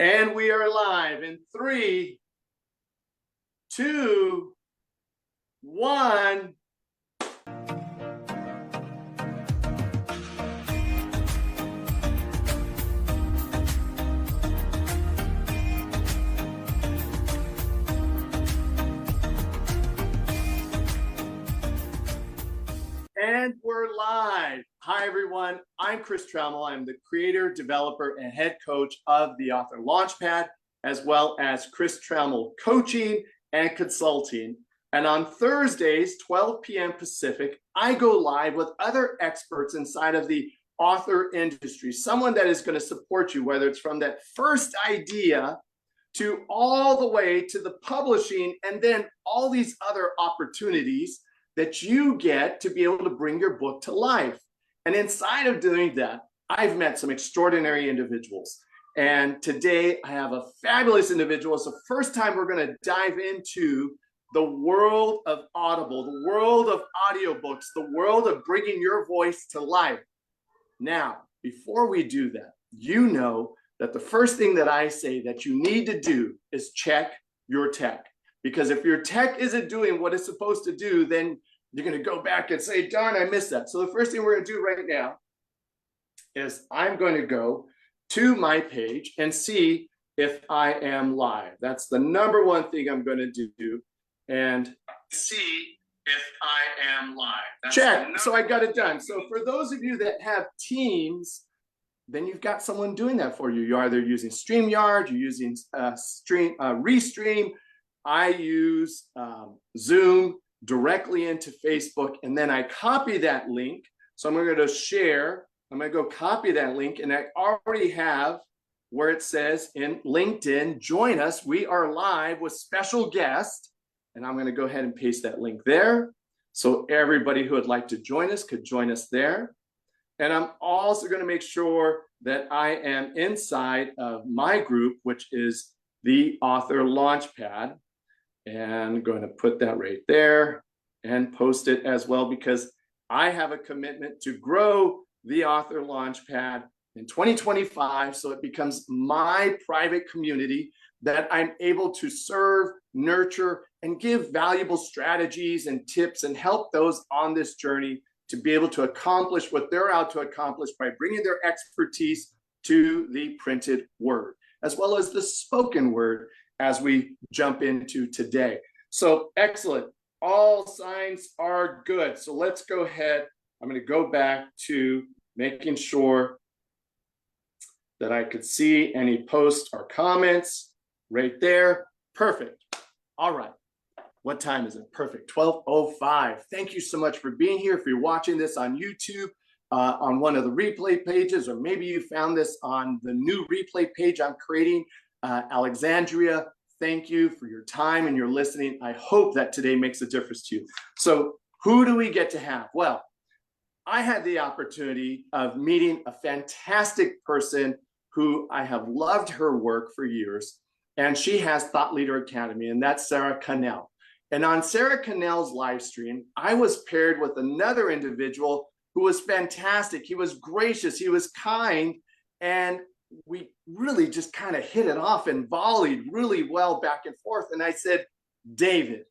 And we are live in 3, 2, 1. And we're live. Hi, everyone. I'm Chris Trammell. I'm the creator, developer, and head coach of the Author Launchpad, as well as Chris Trammell Coaching and Consulting. And on Thursdays, 12 p.m. Pacific, I go live with other experts inside of the author industry, someone that is going to support you, whether it's from that first idea to all the way to the publishing, and then all these other opportunities that you get to be able to bring your book to life. And inside of doing that, I've met some extraordinary individuals. And today I have a fabulous individual. It's the first time we're going to dive into the world of Audible, the world of audiobooks, the world of bringing your voice to life. Now, before we do that, you know that the first thing that I say that you need to do is check your tech. Because if your tech isn't doing what it's supposed to do, then you're going to go back and say, darn, I missed that. So the first thing we're going to do right now is I'm going to go to my page and see if I am live. That's the number one thing I'm going to do. And see if I am live. That's check. So I got it done. So for those of you that have Teams, then you've got someone doing that for you. You're either using StreamYard, you're using Restream. I use Zoom directly into Facebook, and then I copy that link. So I'm going to share. I'm going to go copy that link, and I already have where it says in LinkedIn, join us. We are live with special guest, and I'm going to go ahead and paste that link there. So everybody who would like to join us could join us there. And I'm also going to make sure that I am inside of my group, which is the Author Launchpad. And I'm going to put that right there and post it as well, because I have a commitment to grow the Author Launchpad in 2025, so it becomes my private community that I'm able to serve, nurture, and give valuable strategies and tips and help those on this journey to be able to accomplish what they're out to accomplish by bringing their expertise to the printed word, as well as the spoken word, as we jump into today. So excellent. All signs are good. So let's go ahead. I'm going to go back to making sure that I could see any posts or comments right there. Perfect. All right. What time is it? Perfect. 12:05. Thank you so much for being here. If you're watching this on YouTube, on one of the replay pages, or maybe you found this on the new replay page I'm creating, Alexandria, thank you for your time and your listening. I hope that today makes a difference to you. So who do we get to have? Well, I had the opportunity of meeting a fantastic person who I have loved her work for years, and she has Thought Leader Academy, and that's Sarah Cannell. And on Sarah Cannell's live stream, I was paired with another individual who was fantastic. He was gracious, he was kind, and we really just kind of hit it off and volleyed really well back and forth. And I said, David,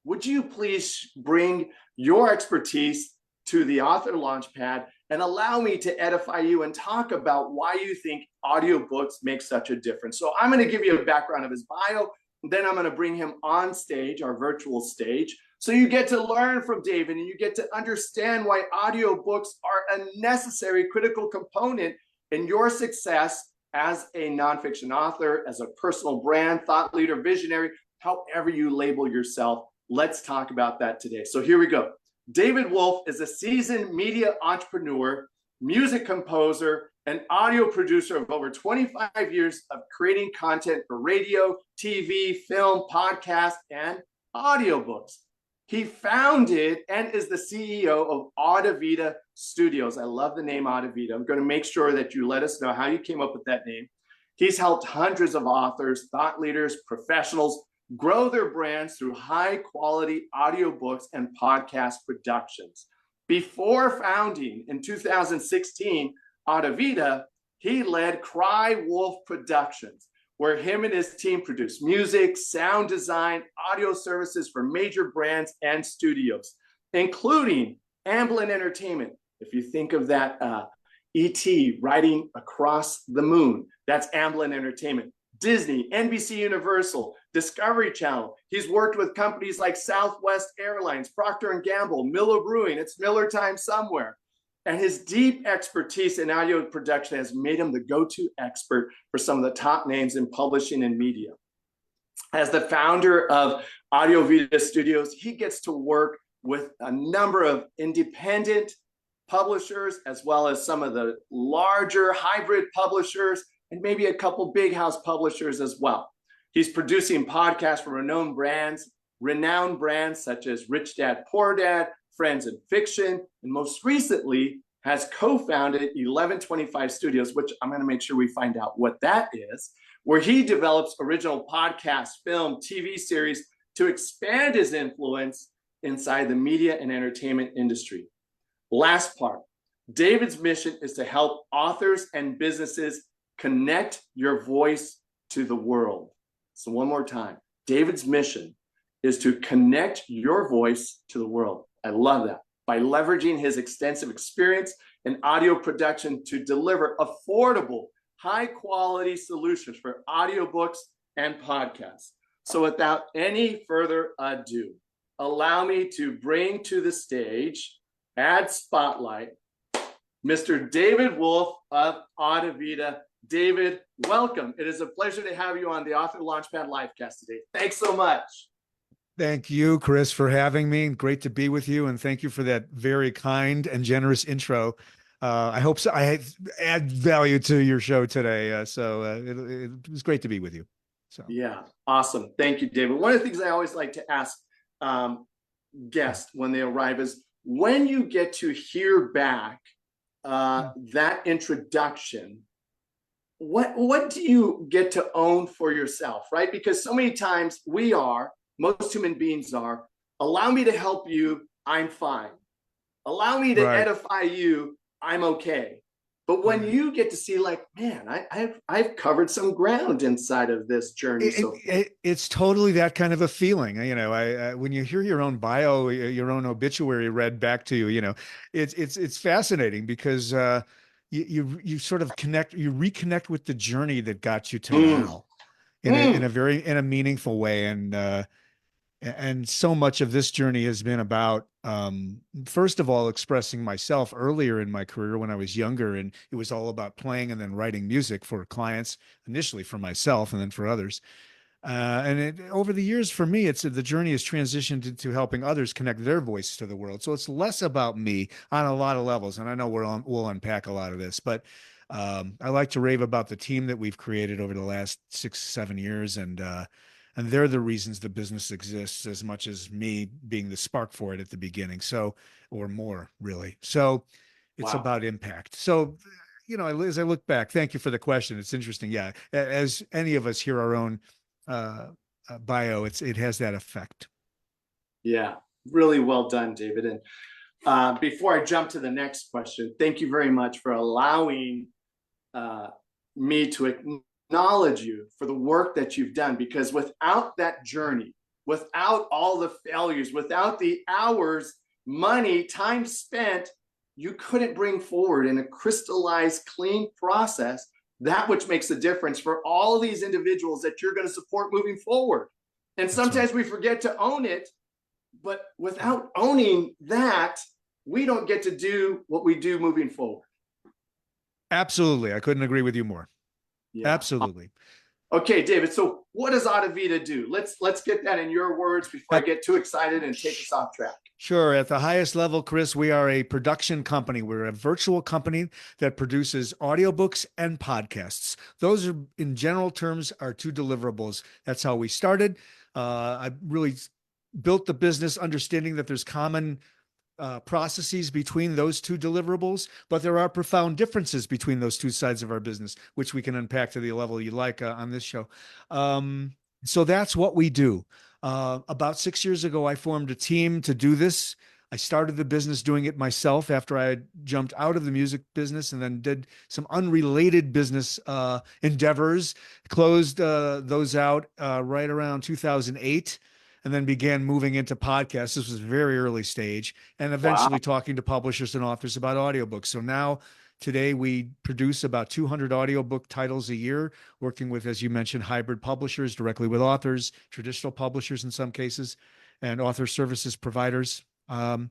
would you please bring your expertise to the Author Launchpad and allow me to edify you and talk about why you think audiobooks make such a difference? So I'm going to give you a background of his bio, and then I'm going to bring him on stage, our virtual stage, so you get to learn from David and you get to understand why audiobooks are a necessary, critical component in your success as a nonfiction author, as a personal brand, thought leader, visionary, however you label yourself. Let's talk about that today. So here we go. David Wolf is a seasoned media entrepreneur, music composer, and audio producer of over 25 years of creating content for radio, TV, film, podcast, and audiobooks. He founded and is the CEO of Audivita Studios. I love the name Audivita. I'm going to make sure that you let us know how you came up with that name. He's helped hundreds of authors, thought leaders, professionals grow their brands through high quality audiobooks and podcast productions. Before founding in 2016 Audivita, he led Cry Wolf Productions, where him and his team produce music, sound design, audio services for major brands and studios, including Amblin Entertainment. If you think of that E.T. riding across the moon, that's Amblin Entertainment. Disney, NBC Universal, Discovery Channel. He's worked with companies like Southwest Airlines, Procter & Gamble, Miller Brewing. It's Miller time somewhere. And his deep expertise in audio production has made him the go-to expert for some of the top names in publishing and media. As the founder of Audivita Studios, he gets to work with a number of independent publishers, as well as some of the larger hybrid publishers, and maybe a couple big house publishers as well. He's producing podcasts for renowned brands such as Rich Dad, Poor Dad, Friends in Fiction, and most recently has co-founded 1125 Studios, which I'm going to make sure we find out what that is, where he develops original podcasts, film, TV series to expand his influence inside the media and entertainment industry. Last part, David's mission is to help authors and businesses connect your voice to the world. So one more time, David's mission is to connect your voice to the world. I love that. By leveraging his extensive experience in audio production to deliver affordable, high-quality solutions for audiobooks and podcasts. So without any further ado, allow me to bring to the stage, add spotlight, Mr. David Wolf of Audivita. David, welcome. It is a pleasure to have you on the Author Launchpad Livecast today. Thanks so much. Thank you, Chris, for having me. Great to be with you. And thank you for that very kind and generous intro. I hope so. I add value to your show today. It was great to be with you. So yeah, awesome. Thank you, David. One of the things I always like to ask guests when they arrive is, when you get to hear back that introduction, what do you get to own for yourself, right? Because so many times most human beings are, allow me to help you, I'm fine. Allow me to edify you, I'm okay. But when you get to see, like, man, I've covered some ground inside of this journey. It's totally that kind of a feeling. When you hear your own bio, your own obituary read back to you, it's fascinating because you sort of reconnect with the journey that got you to now in a meaningful way. And so much of this journey has been about, first of all, expressing myself earlier in my career when I was younger. And it was all about playing and then writing music for clients, initially for myself and then for others. Over the years, for me, the journey has transitioned into helping others connect their voice to the world. So it's less about me on a lot of levels. And I know we'll unpack a lot of this, but I like to rave about the team that we've created over the last 6-7 years. And they're the reasons the business exists as much as me being the spark for it at the beginning. Or more, really. So it's about impact. So, as I look back, thank you for the question. It's interesting. Yeah. As any of us hear our own bio, it has that effect. Yeah. Really well done, David. And before I jump to the next question, thank you very much for allowing me to acknowledge you for the work that you've done, because without that journey, without all the failures, without the hours, money, time spent, you couldn't bring forward in a crystallized, clean process that which makes a difference for all of these individuals that you're going to support moving forward. And sometimes we forget to own it, but without owning that, we don't get to do what we do moving forward. Absolutely. I couldn't agree with you more. Yeah. Absolutely. Okay, David. So what does Audivita do? Let's get that in your words before I get too excited and take us off track. Sure. At the highest level, Chris, we are a production company. We're a virtual company that produces audiobooks and podcasts. Those are, in general terms, our two deliverables. That's how we started. I really built the business understanding that there's common processes between those two deliverables, but there are profound differences between those two sides of our business, which we can unpack to the level you like on this show. So that's what we do. About 6 years ago, I formed a team to do this. I started the business doing it myself after I had jumped out of the music business and then did some unrelated business endeavors, closed those out right around 2008, and then began moving into podcasts. This was very early stage, and Wow. eventually talking to publishers and authors about audiobooks. So now, today, we produce about 200 audiobook titles a year, working with, as you mentioned, hybrid publishers, directly with authors, traditional publishers in some cases, and author services providers. And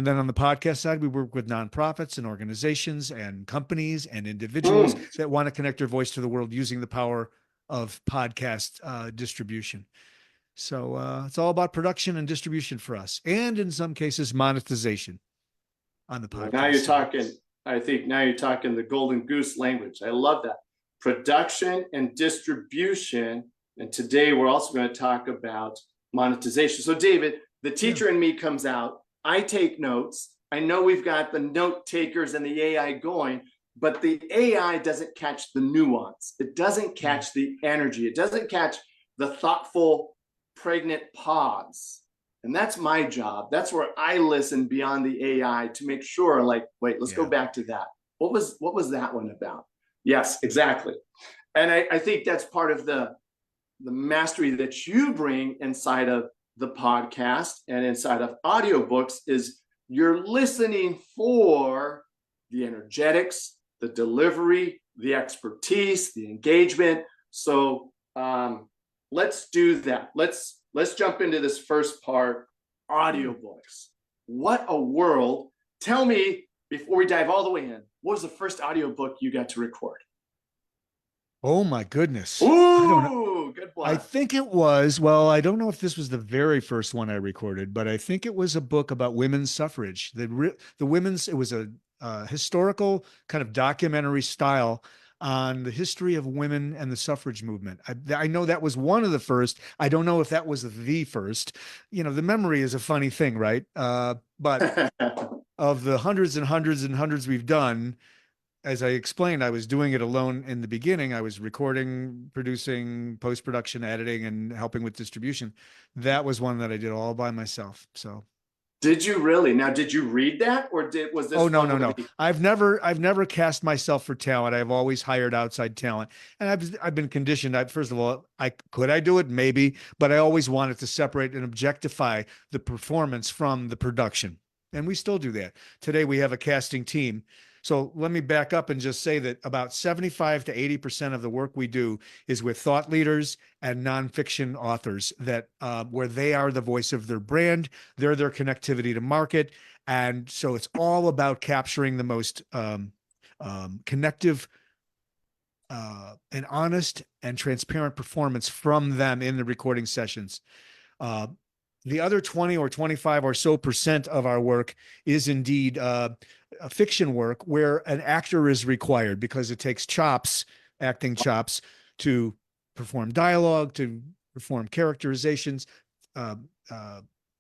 then on the podcast side, we work with nonprofits and organizations and companies and individuals Mm. that want to connect their voice to the world using the power of podcast distribution. So it's all about production and distribution for us, and in some cases, monetization on the Well, now podcast you're side. talking, I think now you're talking the golden goose language. I love that. Production and distribution. And today we're also going to talk about monetization. So, David, the Yeah. teacher in me comes out. I take notes. I know we've got the note takers and the AI going, but the AI doesn't catch the nuance. It doesn't catch the energy. It doesn't catch the thoughtful, pregnant pause. And that's my job. That's where I listen beyond the AI to make sure, like, wait, let's go Yeah. back to that. What was that one about? Yes, exactly. And I think that's part of the mastery that you bring inside of the podcast and inside of audiobooks is you're listening for the energetics, the delivery, the expertise, the engagement. So let's do that. Let's jump into this first part, audiobooks. What a world. Tell me, before we dive all the way in, what was the first audiobook you got to record? Oh my goodness. I don't know. Ooh, good I one. think it was, well, I don't know if this was the very first one I recorded, but I think it was a book about women's suffrage. The women's, it was a historical kind of documentary style on the history of women and the suffrage movement. I know that was one of the first. I don't know if that was the first. You know, the memory is a funny thing, right? But of the hundreds and hundreds and hundreds we've done, as I explained, I was doing it alone in the beginning. I was recording, producing, post-production, editing, and helping with distribution. That was one that I did all by myself. So, Did you really? Now, did you read that, or was oh this no, one no, where no. I've never cast myself for talent. I've always hired outside talent. And I've been conditioned. First of all, I do it? Maybe, but I always wanted to separate and objectify the performance from the production. And we still do that. Today we have a casting team. So let me back up and just say that about 75 to 80% of the work we do is with thought leaders and nonfiction authors that where they are the voice of their brand, they're their connectivity to market. And so it's all about capturing the most connective and honest and transparent performance from them in the recording sessions. Uh, the other 20 or 25 or so percent of our work is indeed a fiction work where an actor is required because it takes chops, acting chops, to perform dialogue, to perform characterizations, uh,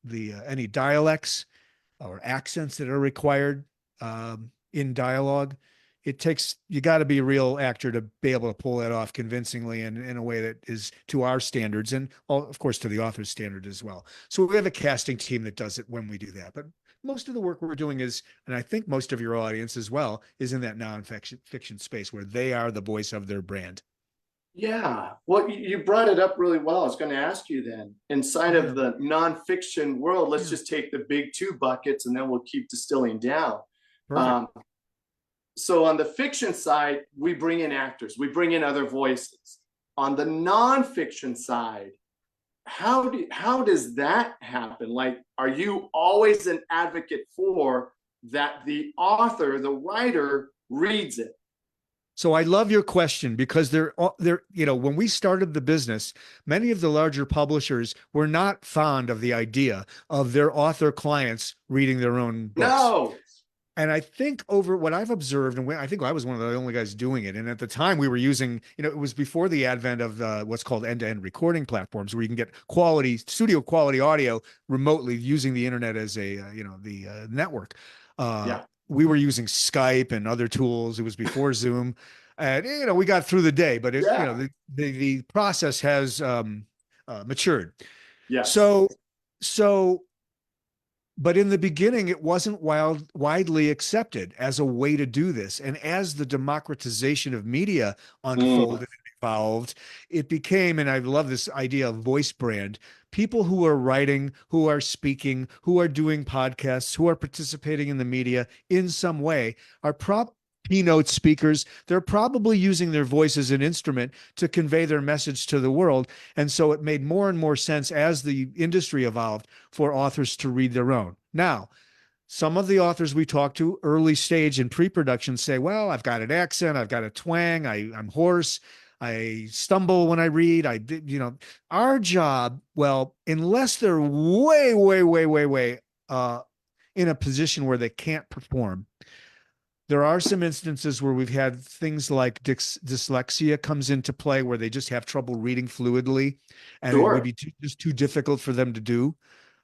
the any dialects or accents that are required in dialogue. It takes, you got to be a real actor to be able to pull that off convincingly and in a way that is to our standards and, of course, to the author's standard as well. So we have a casting team that does it when we do that. But most of the work we're doing is, and I think most of your audience as well, is in that nonfiction space where they are the voice of their brand. Yeah. Well, you brought it up really well. I was going to ask you then, inside Yeah, of the nonfiction world, let's yeah, just take the big two buckets and then we'll keep distilling down. perfect. Um, so on the fiction side, we bring in actors, we bring in other voices. On the nonfiction side, how does that happen? Like, are you always an advocate for that the author, the writer reads it? So I love your question because when we started the business, many of the larger publishers were not fond of the idea of their author clients reading their own books. No. And I think over what I've observed, and I think I was one of the only guys doing it. And at the time we were using, it was before the advent of what's called end-to-end recording platforms where you can get studio quality audio remotely using the internet as the network. Yeah. We were using Skype and other tools. It was before Zoom. And, we got through the day, but Yeah. the process has matured. Yes. So, so but in the beginning, it wasn't widely accepted as a way to do this. And as the democratization of media Mm, unfolded and evolved, it became, and I love this idea of voice brand, people who are writing, who are speaking, who are doing podcasts, who are participating in the media in some way are keynote speakers. They're probably using their voice as an instrument to convey their message to the world. And so it made more and more sense as the industry evolved for authors to read their own. Now, some of the authors we talk to early stage in pre-production say, well, I've got an accent, I've got a twang, I'm hoarse, I stumble when I read. Our job, well, unless they're way, way, way, way, way in a position where they can't perform, there are some instances where we've had things like dyslexia comes into play where they just have trouble reading fluidly and it would sure. be just too difficult for them to do.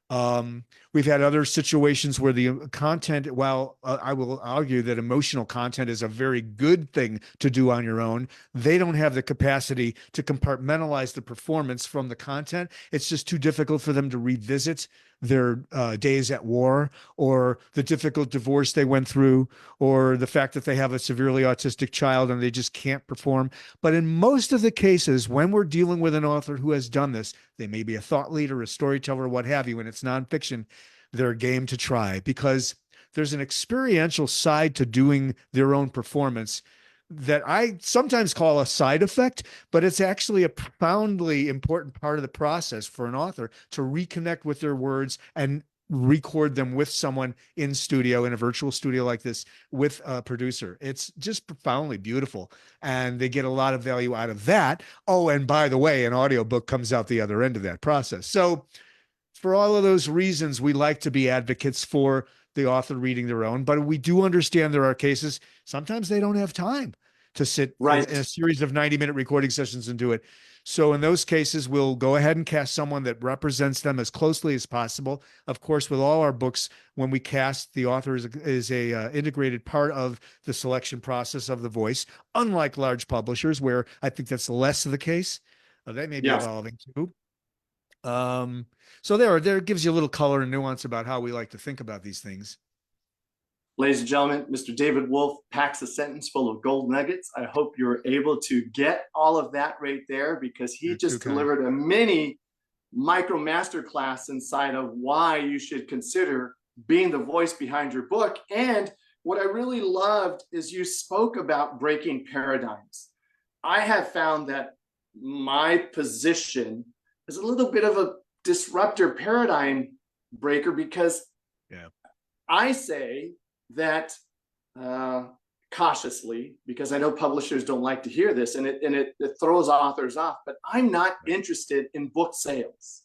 Um, we've had other situations where the content, while I will argue that emotional content is a very good thing to do on your own, they don't have the capacity to compartmentalize the performance from the content. It's just too difficult for them to revisit their days at war or the difficult divorce they went through or the fact that they have a severely autistic child and they just can't perform. But in most of the cases, when we're dealing with an author who has done this, they may be a thought leader, a storyteller, what have you, and it's nonfiction, they're game to try because there's an experiential side to doing their own performance that I sometimes call a side effect, but it's actually a profoundly important part of the process for an author to reconnect with their words and record them with someone in studio, in a virtual studio like this, with a producer. It's just profoundly beautiful. And they get a lot of value out of that. Oh, and by the way, an audiobook comes out the other end of that process. So for all of those reasons, we like to be advocates for the author reading their own, but we do understand there are cases, sometimes they don't have time to sit in Right. a series of 90-minute recording sessions and do it. So in those cases, we'll go ahead and cast someone that represents them as closely as possible. Of course, with all our books, when we cast, the author is a integrated part of the selection process of the voice, unlike large publishers where I think that's less of the case. That may be Yes. evolving too. So there gives you a little color and nuance about how we like to think about these things. Ladies and gentlemen, Mr. David Wolf packs a sentence full of gold nuggets. I hope you're able to get all of that right there because he You're too just kind. delivered a mini micro masterclass inside of why you should consider being the voice behind your book. And what I really loved is you spoke about breaking paradigms. I have found that my position is a little bit of a disruptor paradigm breaker because Yeah. I say that cautiously, because I know publishers don't like to hear this and it throws authors off, but I'm not Right. interested in book sales.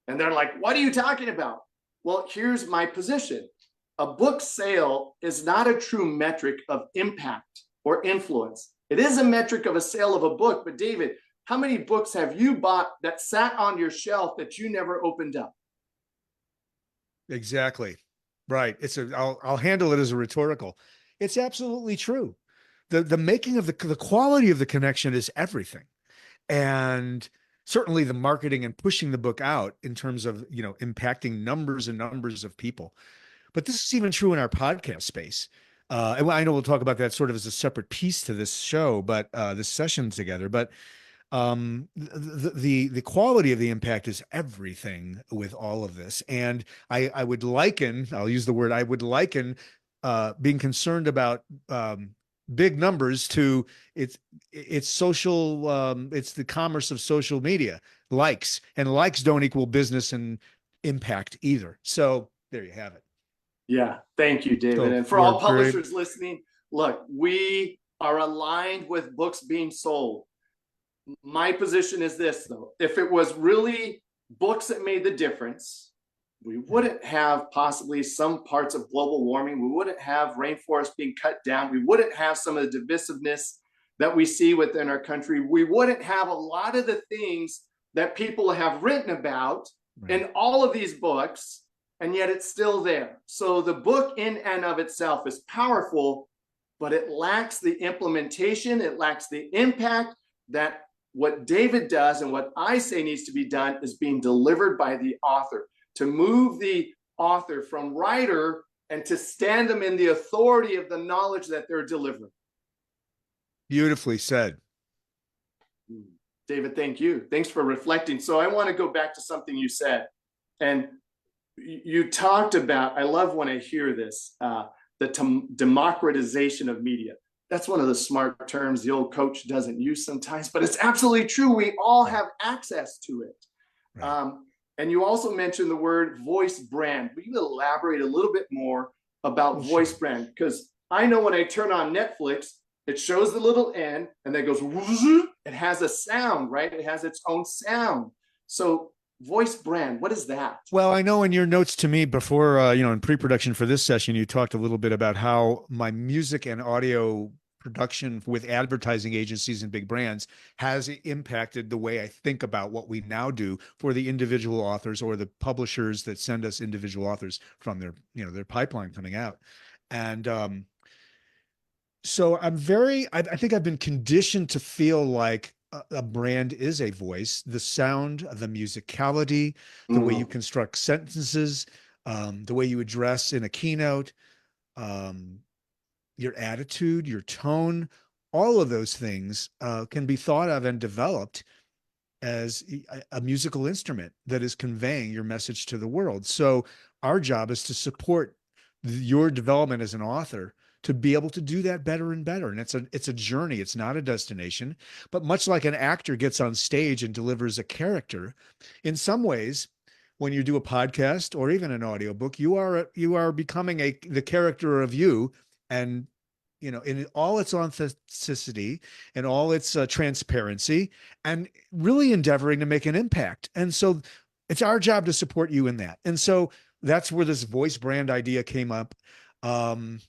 And they're like, what are you talking about? Well, here's my position. A book sale is not a true metric of impact or influence. It is a metric of a sale of a book. But David, how many books have you bought that sat on your shelf that you never opened up? Exactly. Right. I'll handle it as a rhetorical. It's absolutely true. The making of the quality of the connection is everything. And certainly the marketing and pushing the book out in terms of, impacting numbers and numbers of people. But this is even true in our podcast space. And I know we'll talk about that sort of as a separate piece to this show, but this session together. But the quality of the impact is everything with all of this. And I would liken, I'll use the word, I would liken being concerned about big numbers to it's social, it's the commerce of social media, likes, and likes don't equal business and impact either. So there you have it. Yeah, thank you, David. So And for all for publishers listening, look, we are aligned with books being sold. My position is this, though. If it was really books that made the difference, we wouldn't have possibly some parts of global warming. We wouldn't have rainforests being cut down. We wouldn't have some of the divisiveness that we see within our country. We wouldn't have a lot of the things that people have written about right. in all of these books, and yet it's still there. So the book in and of itself is powerful, but it lacks the implementation. It lacks the impact that what David does and what I say needs to be done is being delivered by the author to move the author, from writer, and to stand them in the authority of the knowledge that they're delivering. Beautifully said. David, thank you. Thanks for reflecting. So I want to go back to something you said. And you talked about, I love when I hear this, the democratization of media. That's one of the smart terms the old coach doesn't use sometimes, but it's absolutely true. We all have access to it. Right. And you also mentioned the word voice brand. Will you elaborate a little bit more about Well, voice sure. brand? Because I know when I turn on Netflix, it shows the little N and then goes, it has a sound, right? It has its own sound. So voice brand, what is that? Well, I know in your notes to me before, in pre-production for this session, you talked a little bit about how my music and audio production with advertising agencies and big brands has impacted the way I think about what we now do for the individual authors or the publishers that send us individual authors from their pipeline coming out. And so I think I've been conditioned to feel like a brand is a voice, the sound, the musicality, the way you Mm, construct sentences, the way you address in a keynote, um, your attitude, your tone, all of those things can be thought of and developed as a musical instrument that is conveying your message to the world. So our job is to support your development as an author to be able to do that better and better. And it's a journey. It's not a destination. But much like an actor gets on stage and delivers a character, in some ways, when you do a podcast or even an audiobook, you are becoming the character of you, and in all its authenticity and all its transparency, and really endeavoring to make an impact. And so it's our job to support you in that. And so that's where this voice brand idea came up. Um,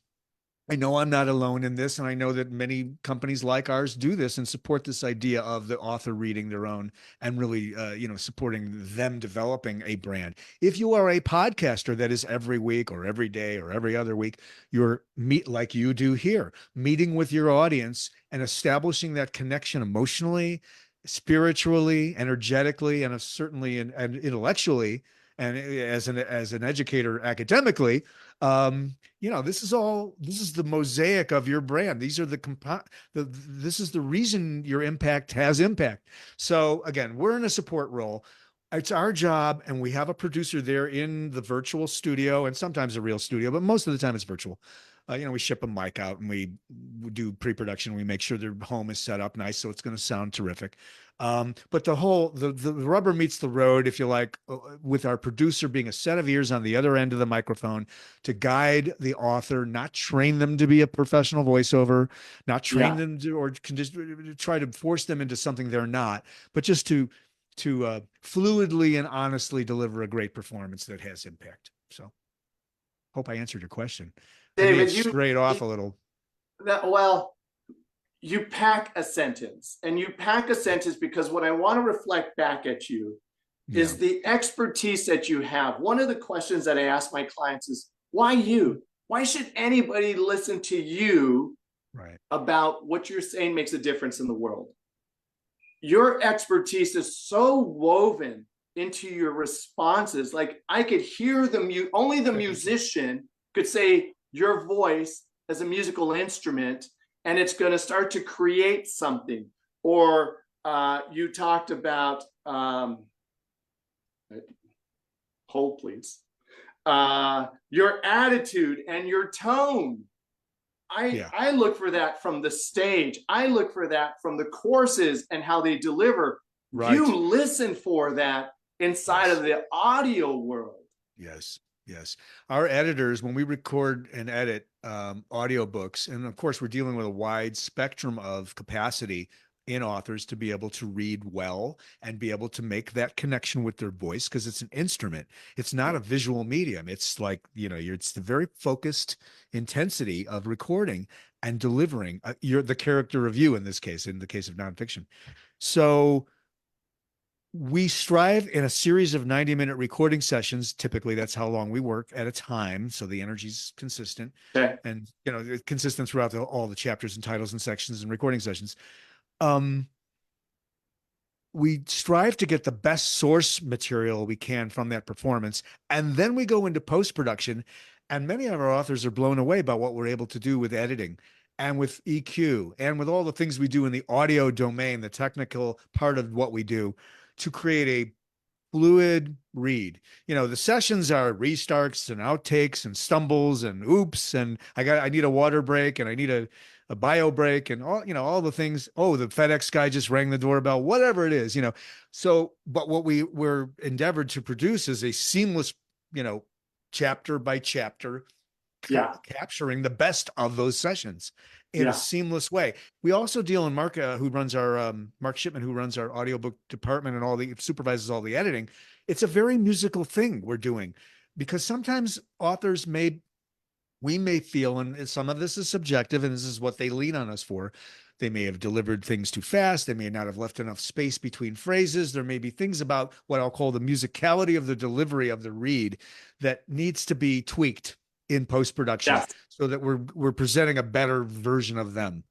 I know I'm not alone in this, and I know that many companies like ours do this and support this idea of the author reading their own and really, supporting them developing a brand. If you are a podcaster that is every week or every day or every other week, you're like you do here, meeting with your audience and establishing that connection emotionally, spiritually, energetically, and certainly and intellectually, and as an educator academically. This is the mosaic of your brand. These are this is the reason your impact has impact. So again, we're in a support role. It's our job, and we have a producer there in the virtual studio and sometimes a real studio, but most of the time it's virtual. We ship a mic out and we do pre-production. We make sure their home is set up nice, so it's going to sound terrific. But the rubber meets the road, if you like, with our producer being a set of ears on the other end of the microphone to guide the author, not train them to be a professional voiceover, not train yeah. them to, or can just try to force them into something they're not, but just to fluidly and honestly deliver a great performance that has impact. So hope I answered your question. I may have David, strayed off a little. well, you pack a sentence, and you pack a sentence because what I want to reflect back at you Yeah, is the expertise that you have. One of the questions that I ask my clients is, why you? Why should anybody listen to you right. about what you're saying makes a difference in the world? Your expertise is so woven into your responses. Like I could hear only the musician could say your voice as a musical instrument, and it's going to start to create something. Or you talked about, hold please, your attitude and your tone. Yeah, I look for that from the stage. I look for that from the courses and how they deliver. You right. listen for that inside of Yes. the audio world. Yes, yes. Our editors, when we record and edit audiobooks, and of course, we're dealing with a wide spectrum of capacity in authors to be able to read well and be able to make that connection with their voice because it's an instrument. It's not a visual medium. It's like, it's the very focused intensity of recording and delivering. You're the character of you in this case, in the case of nonfiction. So, we strive in a series of 90-minute recording sessions. Typically, that's how long we work at a time. So the energy's consistent Okay. and, consistent throughout all the chapters and titles and sections and recording sessions. Um, we strive to get the best source material we can from that performance, and then we go into post production. And many of our authors are blown away by what we're able to do with editing and with EQ and with all the things we do in the audio domain, the technical part of what we do to create a fluid read. The sessions are restarts and outtakes and stumbles and oops and I need a water break and I need a bio break and all the things. Oh, the FedEx guy just rang the doorbell, whatever it is. So, but what we were endeavored to produce is a seamless, chapter by chapter Yeah. capturing the best of those sessions in a Yeah. seamless way. We also deal in Mark, who runs our Mark Shipman, who runs our audiobook department and supervises all the editing. It's a very musical thing we're doing, because sometimes we may feel, and some of this is subjective, and this is what they lean on us for. They may have delivered things too fast. They may not have left enough space between phrases. There may be things about what I'll call the musicality of the delivery of the read that needs to be tweaked in post-production, Yes. so that we're presenting a better version of them.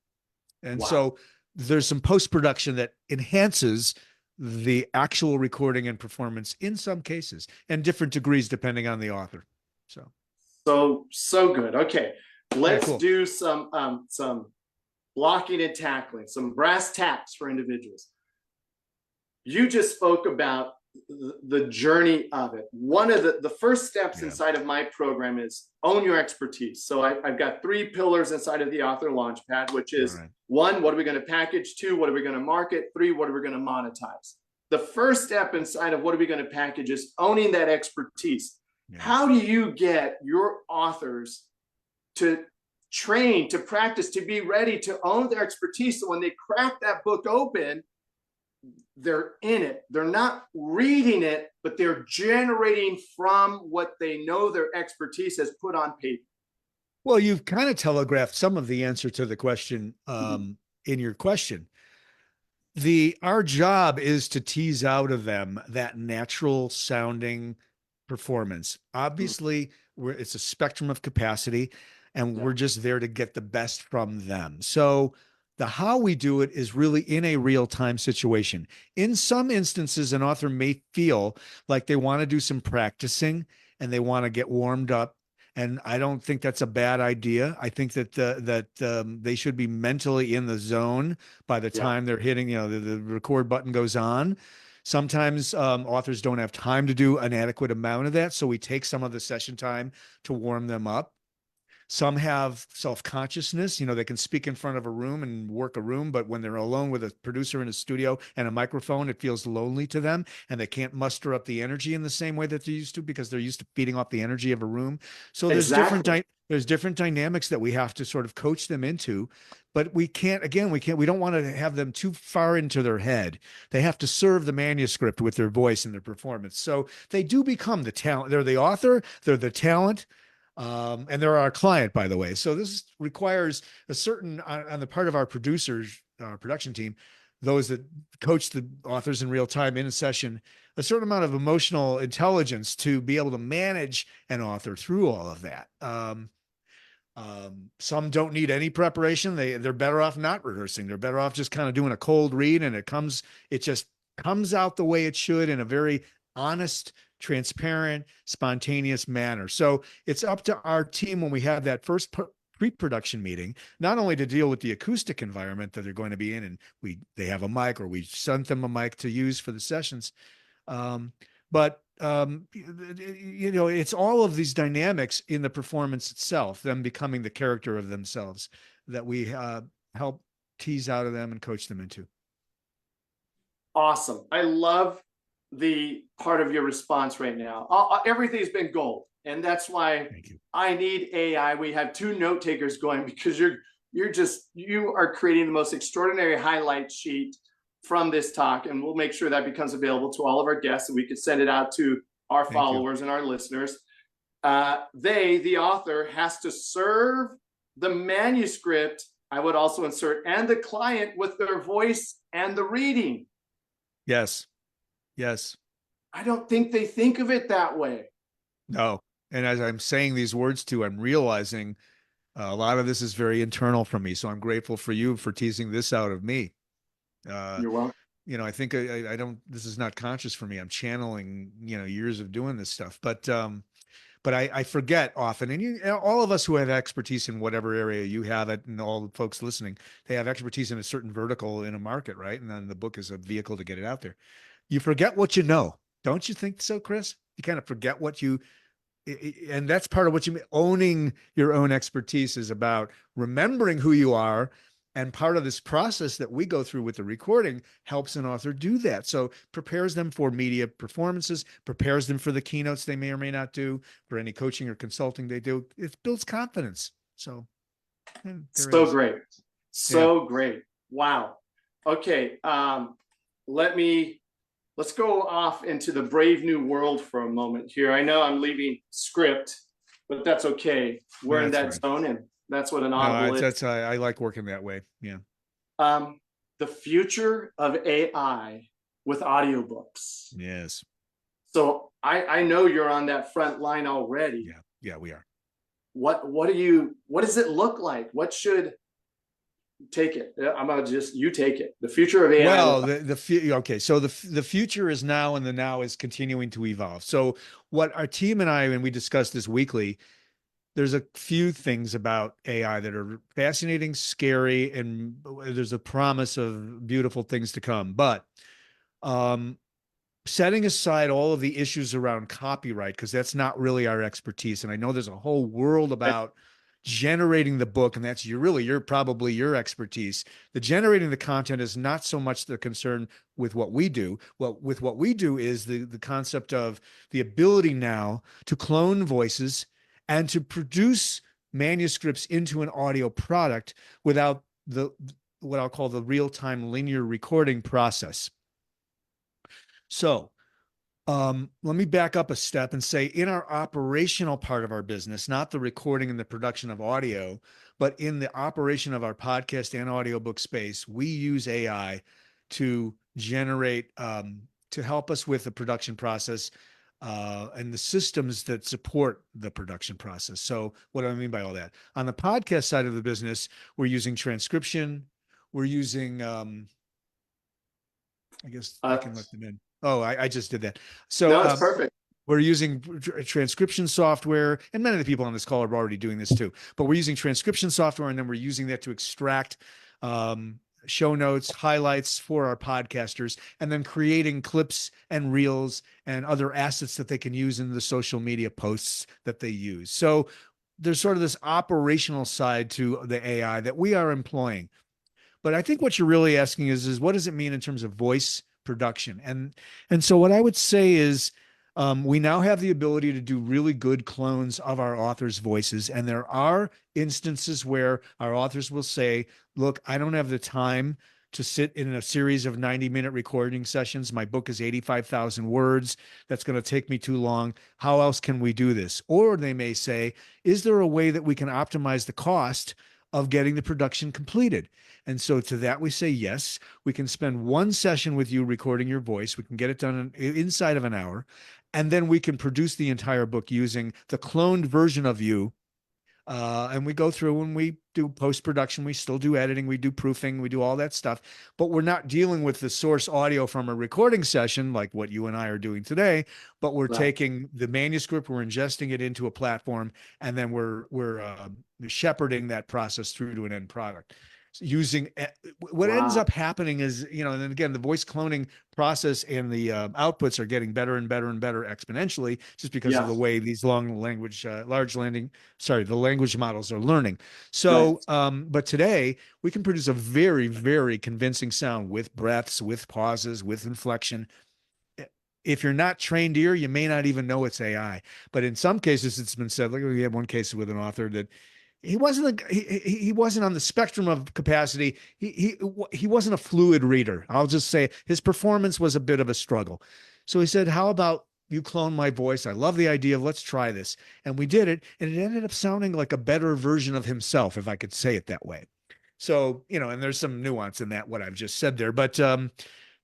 And Wow. so there's some post-production that enhances the actual recording and performance in some cases, and different degrees depending on the author. So good. Okay, let's cool. do some blocking and tackling, some brass tacks for individuals. You just spoke about the journey of it. One of the first steps inside of my program is own your expertise. So I've got 3 pillars inside of the Author Launchpad, which is 1, what are we going to package? 2, what are we going to market? 3, what are we going to monetize? The first step inside of what are we going to package is owning that expertise. Yeah. How do you get your authors to train, to practice, to be ready to own their expertise, so when they crack that book open, they're in it. They're not reading it, but they're generating from what they know their expertise has put on paper? Well, you've kind of telegraphed some of the answer to the question in your question. Our job is to tease out of them that natural sounding performance. Obviously, it's a spectrum of capacity, and we're just there to get the best from them. So the how we do it is really in a real-time situation. In some instances, an author may feel like they want to do some practicing and they want to get warmed up. And I don't think that's a bad idea. I think that they should be mentally in the zone by the time they're hitting, the record button goes on. Sometimes authors don't have time to do an adequate amount of that, so we take some of the session time to warm them up. Some have self-consciousness. They can speak in front of a room and work a room, but when they're alone with a producer in a studio and a microphone, it feels lonely to them, and they can't muster up the energy in the same way that they used to, because they're used to feeding off the energy of a room. So there's different dynamics that we have to sort of coach them into, but we don't want to have them too far into their head. They have to serve the manuscript with their voice and their performance. So they do become the talent. They're the author, they're the talent. And they're our client, by the way. So this requires a certain, on the part of our producers, our production team, those that coach the authors in real time in a session, a certain amount of emotional intelligence to be able to manage an author through all of that. Some don't need any preparation. They're better off not rehearsing. They're better off just kind of doing a cold read, and it just comes out the way it should, in a very honest, transparent, spontaneous manner. So it's up to our team, when we have that first pre-production meeting, not only to deal with the acoustic environment that they're going to be in, and they have a mic, or we sent them a mic to use for the sessions. But it's all of these dynamics in the performance itself, them becoming the character of themselves, that we help tease out of them and coach them into. Awesome. I love the part of your response right now. Everything's been gold, and that's why I need AI. We have 2 note takers going, because you are creating the most extraordinary highlight sheet from this talk, and we'll make sure that becomes available to all of our guests, and we can send it out to our followers and our listeners. The author, has to serve the manuscript, I would also insert, and the client with their voice and the reading. Yes. I don't think they think of it that way. No. And as I'm saying these words too, I'm realizing a lot of this is very internal for me. So I'm grateful for you for teasing this out of me. You're welcome. I think I don't, this is not conscious for me. I'm channeling, years of doing this stuff, but I forget often. And all of us who have expertise in whatever area you have it, and all the folks listening, they have expertise in a certain vertical in a market, right? And then the book is a vehicle to get it out there. You forget what you know. Don't you think so, Chris? You kind of forget what you, and that's part of what you owning your own expertise is about, remembering who you are. And part of this process that we go through with the recording helps an author do that. So prepares them for media performances, prepares them for the keynotes they may or may not do, for any coaching or consulting they do. It builds confidence. So there it So is. great. Yeah. So great. Wow. Okay. Let's go off into the brave new world for a moment here. I know I'm leaving script, but that's okay. We're in That's that right. zone, and that's what an No, audible is. I like working that way. Yeah. The future of AI with audiobooks. Yes. So I know you're on that front line already. Yeah. Yeah, we are. What does it look like? What should take it? I'm gonna just you take it. The future of AI with Well, okay. So the future is now, and the now is continuing to evolve. So what our team and I, and we discuss this weekly, there's a few things about AI that are fascinating, scary, and there's a promise of beautiful things to come. But um, setting aside all of the issues around copyright, because that's not really our expertise. And I know there's a whole world about generating the book, and that's probably your expertise. The generating the content is not so much the concern with what we do. Well, with what we do is the concept of the ability now to clone voices and to produce manuscripts into an audio product without the what I'll call the real-time linear recording process. So let me back up a step and say, in our operational part of our business, not the recording and the production of audio, but in the operation of our podcast and audiobook space, we use AI to generate, to help us with the production process and the systems that support the production process. So, what do I mean by all that? On the podcast side of the business, we're using transcription. We're using, I guess I uh, can let them in. Oh, I just did that. So no, it's perfect. we're using transcription software, and many of the people on this call are already doing this too. But we're using transcription software, and then we're using that to extract show notes, highlights for our podcasters, and then creating clips and reels and other assets that they can use in the social media posts that they use. So there's sort of this operational side to the AI that we are employing. But I think what you're really asking is what does it mean in terms of voice production? And so what I would say is we now have the ability to do really good clones of our authors' voices. And there are instances where our authors will say, look, I don't have the time to sit in a series of 90-minute recording sessions. My book is 85,000 words. That's going to take me too long. How else can we do this? Or they may say, is there a way that we can optimize the cost of getting the production completed? And so to that, we say, yes, we can spend one session with you recording your voice. We can get it done inside of an hour. And then we can produce the entire book using the cloned version of you. And we go through and we do post-production. We still do editing. We do proofing. We do all that stuff. But we're not dealing with the source audio from a recording session like what you and I are doing today. But we're Right. taking the manuscript, we're ingesting it into a platform, and then we're shepherding that process through to an end product. Using what ends Wow. up happening is, and then again, the voice cloning process and the outputs are getting better and better and better exponentially, just because of the Yes. way these the language models are learning. Right. So, but today we can produce a very, very convincing sound with breaths, with pauses, with inflection. If you're not trained ear, you may not even know it's AI. But in some cases, it's been said. Like we had one case with an author that he wasn't on the spectrum of capacity. He wasn't a fluid reader. I'll just say his performance was a bit of a struggle. So he said, "How about you clone my voice? I love the idea of let's try this." And we did it, and it ended up sounding like a better version of himself, if I could say it that way. So, and there's some nuance in that what I've just said there, but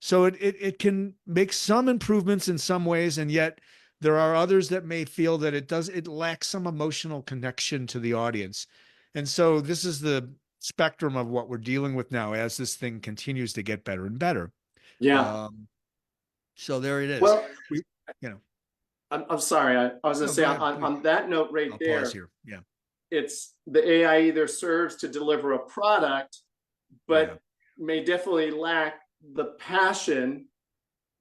so it can make some improvements in some ways, and yet there are others that may feel that it lacks some emotional connection to the audience. And so this is the spectrum of what we're dealing with now as this thing continues to get better and better. Yeah. So there it is. Well, We, you know, I'm sorry. I was going no, to go say ahead, on, please. on that note right I'll pause there, here. Yeah. it's the AI either serves to deliver a product, Yeah. but may definitely lack the passion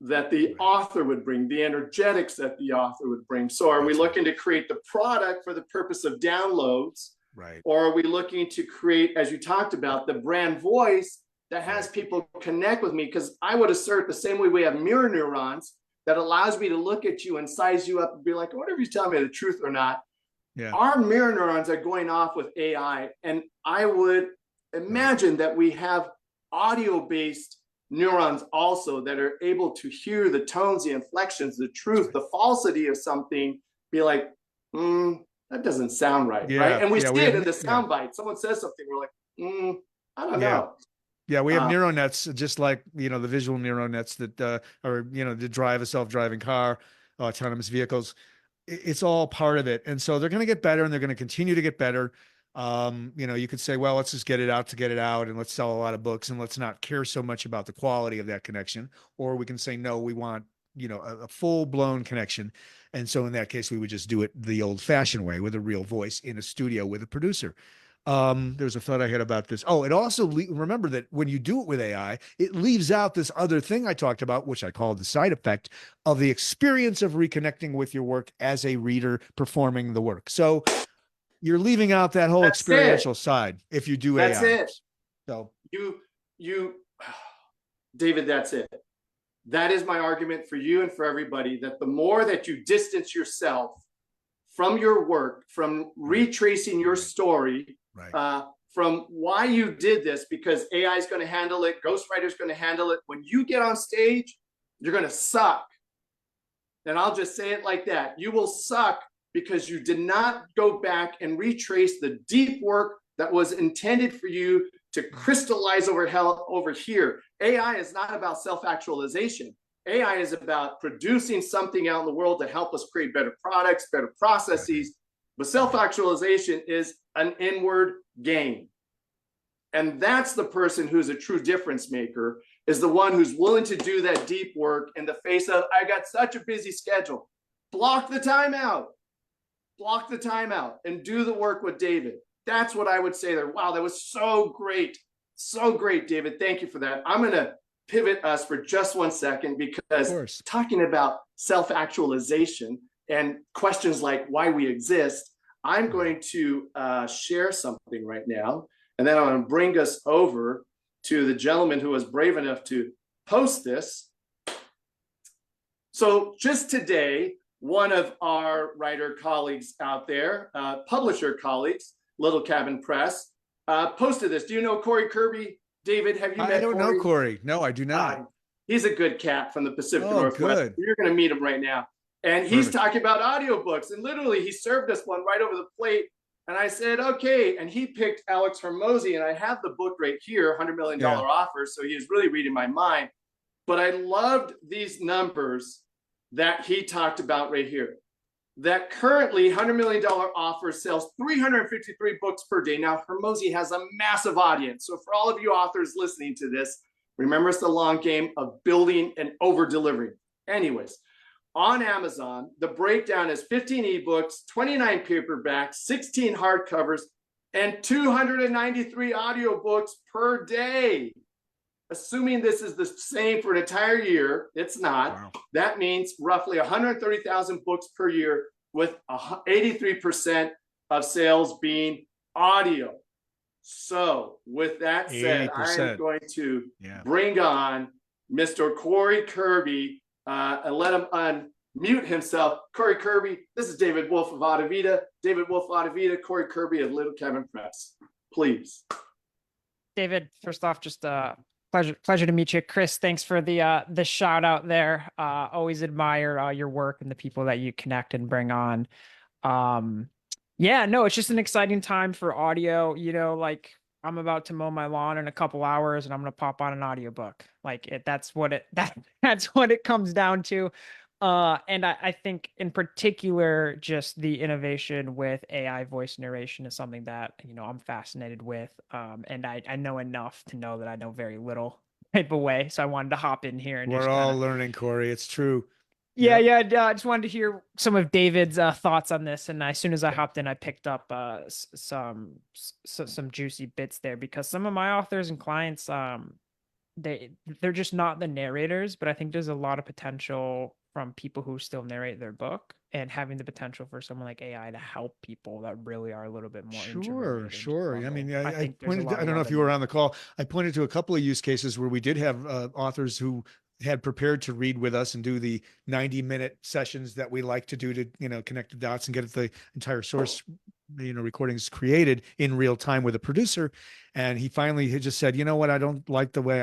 that the Right. author would bring, the energetics that the author would bring. So are we That's right. looking to create the product for the purpose of downloads? Right. Or are we looking to create, as you talked about, the brand voice that has Right. people connect with me? Because I would assert the same way we have mirror neurons that allows me to look at you and size you up and be like, I wonder if he's telling me the truth or not. Yeah. Our mirror neurons are going off with AI. And I would Right. imagine that we have audio-based neurons also that are able to hear the tones, the inflections, the truth, Right. the falsity of something, be like, that doesn't sound right, right? Yeah. And we Yeah. see We it have, in the yeah. sound bite. Someone says something, we're like, I don't Yeah. know. Yeah, we have Uh, neural nets, just like, the visual neural nets that are, to drive a self-driving car, autonomous vehicles. It's all part of it. And so they're going to get better, and they're going to continue to get better. You could say, well, let's just get it out to get it out, and let's sell a lot of books, and let's not care so much about the quality of that connection. Or we can say, no, we want, a full-blown connection. And so in that case, we would just do it the old-fashioned way, with a real voice in a studio with a producer. There's a thought I had about this. Oh, it also remember that when you do it with AI, it leaves out this other thing I talked about, which I call the side effect of the experience of reconnecting with your work as a reader performing the work. So you're leaving out that whole that's it. experiential side if you do That's AI. it. So You, David, that's it. That is my argument for you and for everybody, that the more that you distance yourself from your work, from retracing your story, right. from why you did this, because AI is going to handle it, Ghostwriter is going to handle it. When you get on stage, you're going to suck. And I'll just say it like that. You will suck because you did not go back and retrace the deep work that was intended for you to crystallize over here. AI is not about self-actualization. AI is about producing something out in the world to help us create better products, better processes. But self-actualization is an inward game. And that's the person who's a true difference maker, is the one who's willing to do that deep work in the face of, I got such a busy schedule. Block the time out. Block the time out and do the work with David. That's what I would say there. Wow, that was so great. So great, David. Thank you for that. I'm going to pivot us for just 1 second, because talking about self-actualization and questions like why we exist, I'm going to share something right now. And then I'm going to bring us over to the gentleman who was brave enough to post this. So just today, one of our writer colleagues out there, publisher colleagues, Little Cabin Press, posted this. Do you know Corey Kirby? David, have you met Corey? I don't know Corey. No, I do not. He's a good cat from the Pacific Northwest. Good. You're going to meet him right now. And he's talking about audiobooks. And literally, he served us one right over the plate. And I said, okay. And he picked Alex Hormozi. And I have the book right here, $100 million offer. So he was really reading my mind. But I loved these numbers that he talked about right here. That currently $100 million offer sells 353 books per day. Now, Hormozi has a massive audience. So for all of you authors listening to this, remember, it's the long game of building and over-delivering. Anyways, on Amazon, the breakdown is 15 ebooks, 29 paperbacks, 16 hardcovers, and 293 audiobooks per day. Assuming this is the same for an entire year, it's not. Wow. That means roughly 130,000 books per year, with 83% of sales being audio. So with that said, 80%. I am going to bring on Mr. Corey Kirby and let him unmute himself. Corey Kirby, this is David Wolf of Audivita. David Wolf of Audivita, Corey Kirby of Little Cabin Press. Please. David, first off, just pleasure to meet you. Chris, thanks for the shout out there. Always admire your work and the people that you connect and bring on. Yeah, no, it's just an exciting time for audio. Like, I'm about to mow my lawn in a couple hours and I'm going to pop on an audiobook. Like that's what it comes down to. And I think in particular, just the innovation with AI voice narration is something that, I'm fascinated with. And I know enough to know that I know very little. type of way. So I wanted to hop in here and We're just kind all of, learning, Corey. It's true. yeah, Yep. yeah. I just wanted to hear some of David's thoughts on this. And as soon as I hopped in, I picked up some juicy bits there, because some of my authors and clients, they they're just not the narrators, but I think there's a lot of potential from people who still narrate their book, and having the potential for someone like AI to help people that really are a little bit more Sure, introverted and sure. I struggle. mean, I I think there's a pointed, lot I of don't know love if you in were that. on the call. I pointed to a couple of use cases where we did have authors who had prepared to read with us and do the 90-minute sessions that we like to do to, connect the dots and get the entire source, recordings created in real time with a producer. And he finally had just said, you know what, I don't like the way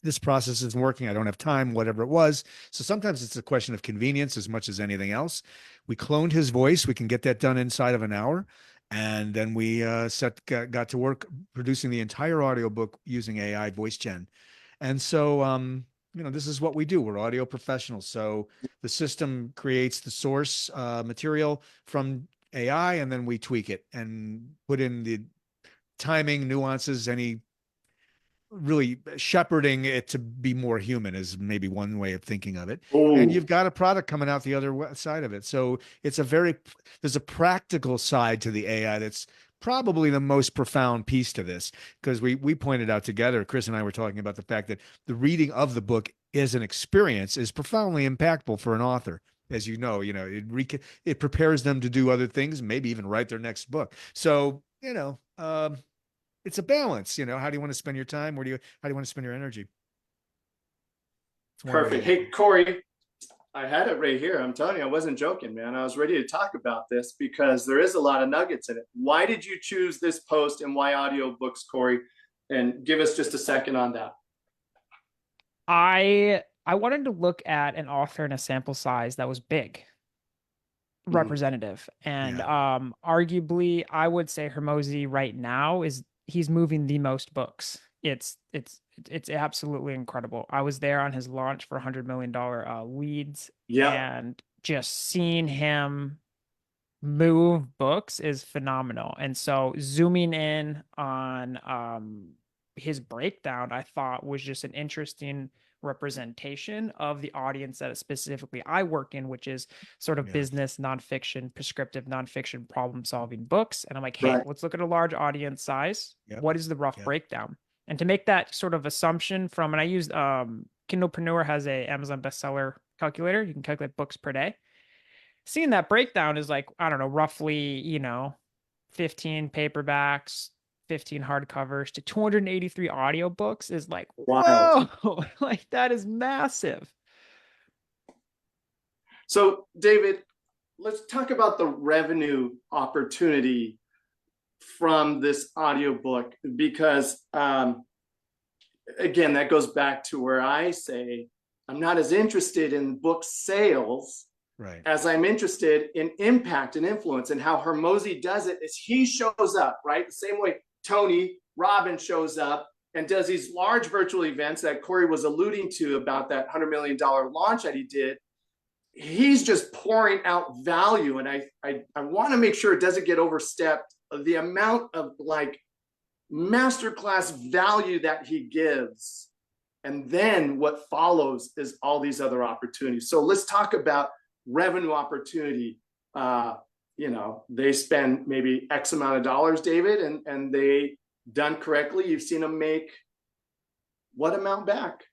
this process isn't working. I don't have time, whatever it was. So sometimes it's a question of convenience as much as anything else. We cloned his voice. We can get that done inside of an hour. And then we got to work producing the entire audiobook using AI voice gen. And so, this is what we do. We're audio professionals. So the system creates the source material from AI, and then we tweak it and put in the timing, nuances, any really shepherding it to be more human is maybe one way of thinking of it. And Oh, you've got a product coming out the other side of it. So there's a practical side to the AI that's probably the most profound piece to this, because we pointed out together, Chris and I were talking about the fact that the reading of the book as an experience is profoundly impactful for an author. As you know, it prepares them to do other things, maybe even write their next book. So, it's a balance. How do you want to spend your time? How do you want to spend your energy? It's one way to perfect. look at Hey, it. Corey, I had it right here. I'm telling you, I wasn't joking, man. I was ready to talk about this because there is a lot of nuggets in it. Why did you choose this post and why audiobooks, Corey? And give us just a second on that. I wanted to look at an author in a sample size that was big, Mhm. representative, and Yeah. arguably I would say Hermosi right now is he's moving the most books. It's absolutely incredible. I was there on his launch for $100 million leads, Yep. and just seeing him move books is phenomenal. And so zooming in on his breakdown, I thought was just an interesting representation of the audience that specifically I work in, which is sort of Yeah. business nonfiction, prescriptive nonfiction, problem solving books. And I'm like, hey, Right. let's look at a large audience size. Yep. What is the rough Yep. breakdown? And to make that sort of assumption from, and I used Kindlepreneur has a Amazon bestseller calculator. You can calculate books per day. Seeing that breakdown is like, I don't know, roughly, 15 paperbacks, 15 hardcovers to 283 audiobooks is like, Wild. whoa, like that is massive. So, David, let's talk about the revenue opportunity from this audiobook because, again, that goes back to where I say I'm not as interested in book sales Right. as I'm interested in impact and influence. And how Hermosi does it is he shows up, right? The same way Tony Robbins shows up and does these large virtual events that Corey was alluding to about that $100 million launch that he did. He's just pouring out value. And I want to make sure it doesn't get overstepped. The amount of like masterclass value that he gives. And then what follows is all these other opportunities. So let's talk about revenue opportunity. They spend maybe X amount of dollars, David, and they done correctly. You've seen them make what amount back?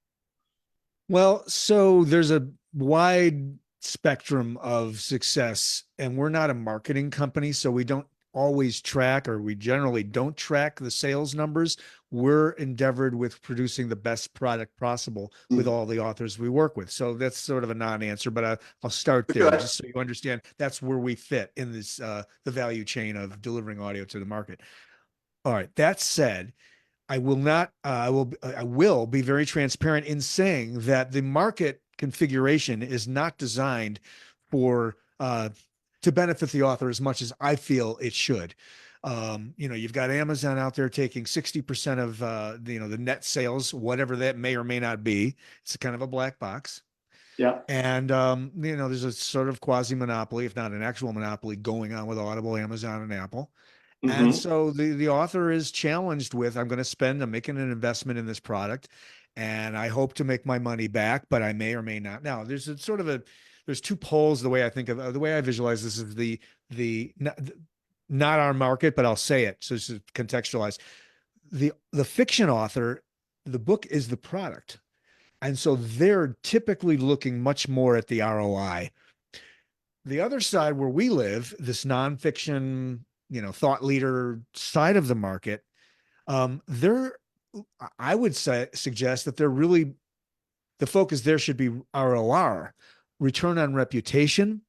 Well, so there's a wide spectrum of success, and we're not a marketing company, so we don't always track, or we generally don't track the sales numbers. We're endeavored with producing the best product possible with all the authors we work with. So that's sort of a non-answer, but I'll start there Good. just so you understand that's where we fit in this the value chain of delivering audio to the market. All right. That said, I will not. I will be very transparent in saying that the market configuration is not designed for to benefit the author as much as I feel it should. You've got Amazon out there taking 60% of the net sales, whatever that may or may not be. It's kind of a black box. Yeah. And there's a sort of quasi monopoly, if not an actual monopoly, going on with Audible, Amazon, and Apple. And Mm-hmm. so the author is challenged with, I'm making an investment in this product, and I hope to make my money back, but I may or may not. Now, there's two poles. The way I think of the way I visualize this is the not our market, but I'll say it so this is contextualized. The fiction author, the book is the product, and so they're typically looking much more at the ROI. The other side where we live, this nonfiction, thought leader side of the market, they're I would suggest that they're really the focus there should be ROR, return on reputation,